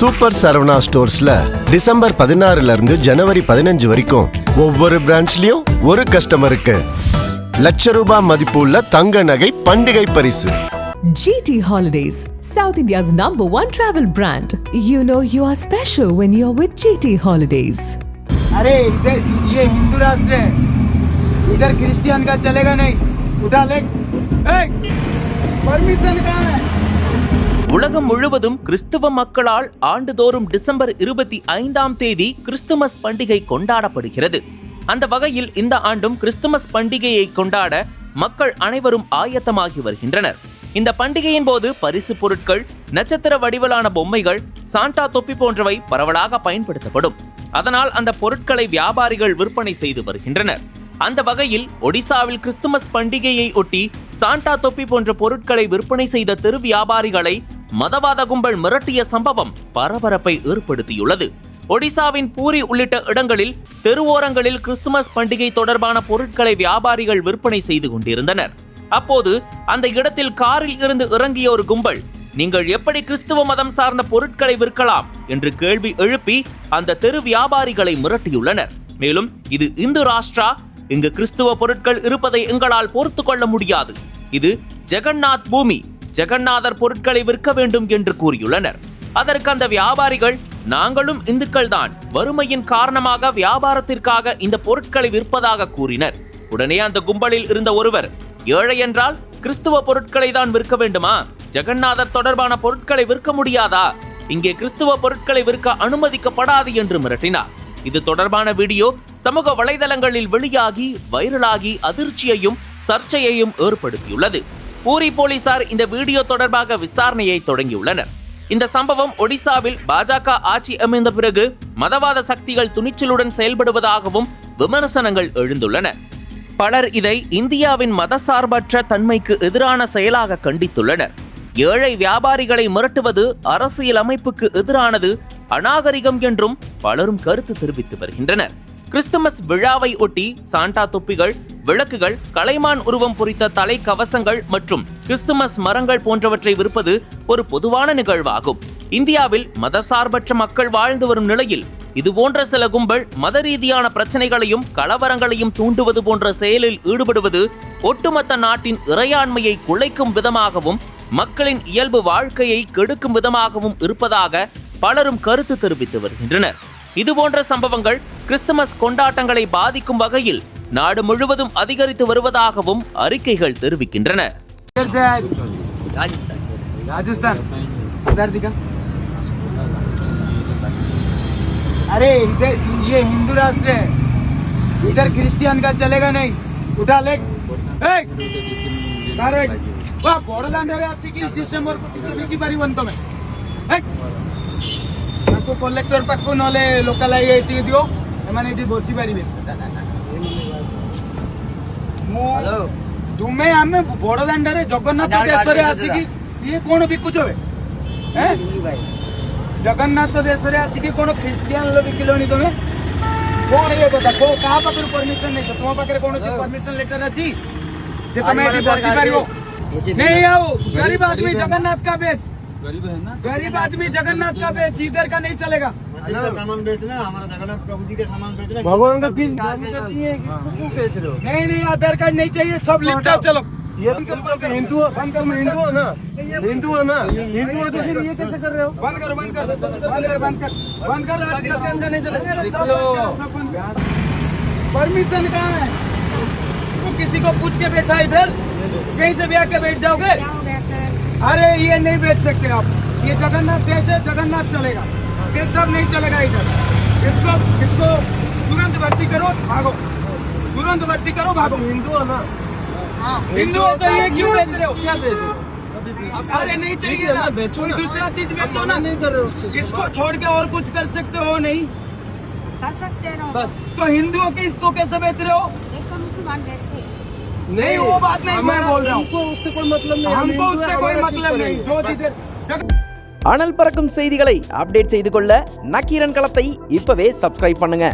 Super Saravana ஸ்டோர்ஸ்ல December 16 இருந்து ஜனவரி 15 வரைக்கும் ஒவ்வொரு பிரான்ச்லயும் ஒரு கஸ்டமருக்கு ₹1,00,000 மதிப்புள்ள தங்க நகை பண்டிகை பரிசு. GT Holidays, South India's #1 travel brand. You know you are special when you're with GT Holidays. अरे इधर ये हिंदू राष्ट्र है, इधर क्रिश्चियन का चलेगा नहीं. उठा ले. परमिशन कहाँ है? உலகம் முழுவதும் கிறிஸ்துவ மக்களால் ஆண்டுதோறும் டிசம்பர் 25ஆம் தேதி கிறிஸ்துமஸ் பண்டிகை கொண்டாடப்படுகிறது. அந்த வகையில் இந்த ஆண்டும் கிறிஸ்துமஸ் பண்டிகையை கொண்டாட மக்கள் அனைவரும் ஆயத்தமாகி வருகின்றனர். இந்த பண்டிகையின் போது பரிசு பொருட்கள், நட்சத்திர வடிவிலான பொம்மைகள், சாண்டா தொப்பி போன்றவை பரவலாக பயன்படுத்தப்படும். அதனால் அந்த பொருட்களை வியாபாரிகள் விற்பனை செய்து வருகின்றனர். அந்த வகையில் ஒடிசாவில் கிறிஸ்துமஸ் பண்டிகையை ஒட்டி சாண்டா தொப்பி போன்ற பொருட்களை விற்பனை செய்த தெரு வியாபாரிகளை மதவாத கும்பல் மிரட்டிய சம்பவம் பரபரப்பை ஏற்படுத்தியுள்ளது. ஒடிசாவின் பூரி உள்ளிட்ட இடங்களில் தெருவோரங்களில் கிறிஸ்துமஸ் பண்டிகை தொடர்பான பொருட்களை வியாபாரிகள் விற்பனை செய்து கொண்டிருந்தனர். அப்போது அந்த இடத்தில் காரில் இருந்து இறங்கிய ஒரு கும்பல், நீங்கள் எப்படி கிறிஸ்துவ மதம் சார்ந்த பொருட்களை விற்கலாம் என்று கேள்வி எழுப்பி அந்த தெரு வியாபாரிகளை மிரட்டியுள்ளனர். மேலும் இது இந்து ராஷ்டிரா, இங்கு கிறிஸ்துவ பொருட்கள் இருப்பதை எங்களால் பொறுத்து கொள்ள முடியாது, இது ஜெகநாத் பூமி, ஜெகநாதர் பொருட்களை விற்க வேண்டும் என்று கூறியுள்ளனர். அதற்கு அந்த வியாபாரிகள், நாங்களும் இந்துக்கள் தான், வறுமையின் காரணமாக வியாபாரத்திற்காக இந்த பொருட்களை விற்பதாக கூறினர். உடனே அந்த கும்பலில் இருந்த ஒருவர், ஏழை என்றால் கிறிஸ்துவ பொருட்களை தான் விற்க வேண்டுமா? ஜெகநாதர் தொடர்பான பொருட்களை விற்க முடியாதா? இங்கே கிறிஸ்துவ பொருட்களை விற்க அனுமதிக்கப்படாது என்று மிரட்டினார். இது தொடர்பான வீடியோ சமூக வலைதளங்களில் வெளியாகி வைரலாகி அதிர்ச்சியையும் சர்ச்சையையும் ஏற்படுத்தியுள்ளது. பூரி போலீசார் இந்த வீடியோ தொடர்பாக விசாரணையை தொடங்கியுள்ளனர். இந்த சம்பவம் ஒடிசாவில் பாஜக ஆட்சி அமைந்த பிறகு மதவாத சக்திகள் துணிச்சலுடன் செயல்படுவதாகவும் விமர்சனங்கள் எழுந்துள்ளன. பலர் இதை இந்தியாவின் மதசார்பற்ற தன்மைக்கு எதிரான செயலாக கண்டித்துள்ளனர். ஏழை வியாபாரிகளை மிரட்டுவது அரசியல் அமைப்புக்கு எதிரானது, அநாகரிகம் என்றும் பலரும் கருத்து தெரிவித்து வருகின்றனர். கிறிஸ்துமஸ் விழாவை ஒட்டி சாண்டா தொப்பிகள், விளக்குகள், கலைமான் உருவம் பொறித்த தலை கவசங்கள் மற்றும் கிறிஸ்துமஸ் மரங்கள் போன்றவற்றை விற்பது ஒரு பொதுவான நிகழ்வாகும். இந்தியாவில் மதசார்பற்ற மக்கள் வாழ்ந்து வரும் நிலையில் இதுபோன்ற சில கும்பல் மத ரீதியான பிரச்சனைகளையும் கலவரங்களையும் தூண்டுவது போன்ற செயலில் ஈடுபடுவது ஒட்டுமொத்த நாட்டின் இறையாண்மையை குலைக்கும் விதமாகவும் மக்களின் இயல்பு வாழ்க்கையை கெடுக்கும் விதமாகவும் இருப்பதாக பலரும் கருத்து தெரிவித்து வருகின்றனர். இதுபோன்ற சம்பவங்கள் கிறிஸ்துமஸ் கொண்டாட்டங்களை பாதிக்கும் வகையில் நாடு முழுவதும் அதிகரித்து வருவதாகவும் அறிக்கைகள் தெரிவிக்கின்றன. राजस्थान इधर दिखा. अरे इधर ये हिंदू राष्ट्र है, इधर क्रिश्चियन का चलेगा नहीं. उठा ले. डिसेंबर की बारी बनता मैं कलेक्टर पाक नले लोकल आईसी दियो एमाने दी बसी पारिबे. हेलो तुमे आमे बड़दांडा रे जगन्नाथ देश रे आसी की ये कोण बिकुछ हे हैं जगन्नाथ देश रे आसी की कोण क्रिश्चियन लो बिकिलोनी तमे कोण ये बता को का पाकर परमिशन नहीं तो तुम पाकर कोन से परमिशन लेटर अछि जे तमे एटी बसी पारिबो नहीं आओ. गरीब आदमी जगन्नाथ का बेच, गरीब है ना, गरीब आदमी जगन्नाथ का बेच, इधर का नहीं चलेगा. सामान बेचना हमारा जगन्नाथ प्रभु जी के सामान बेचना, भगवान का किस क्यों बेच रहे हो? नहीं आधार कार्ड नहीं चाहिए, सब लिफ्ट अप. चलो ये हिंदू बंद कर, हिंदू है ना, हिंदू है ना, हिंदू है तो फिर ये कैसे कर रहे हो? बंद करो बंद कर नहीं चलेगा. परमिशन कहाँ है? तो किसी को पूछ के बेचा इधर, कहीं से भी आके बैठ जाओगे? अरे ये नहीं बेच सकते आप, ये जगन्नाथ देश है, जगन्नाथ चलेगा, ये सब नहीं चलेगा इधर. किसको तुरंत भर्ती करो, भागो, तुरंत भर्ती करो, भागो. हिंदू हो ना, हिंदू हो तो ये क्यों बेच रहे हो? क्या बेच रहे हो? अरे नहीं चाहिए ना, बेचो दूसरा चीज बेचो ना. नहीं कर रहे हो, इसको छोड़ के और कुछ कर सकते हो? नहीं कर सकते हो बस. तो हिंदुओं के इसको कैसे बेच रहे हो? इसको मुसलमान बेचते नहीं वो बात नहीं मैं बोल रहा हूँ. उससे कोई मतलब नहीं, हमको उससे कोई मतलब नहीं. जो चीजें அனல் பறக்கும் செய்திகளை அப்டேட் செய்து கொள்ள நக்கீரன் களத்தை இப்பவே சப்ஸ்கிரைப் பண்ணுங்க.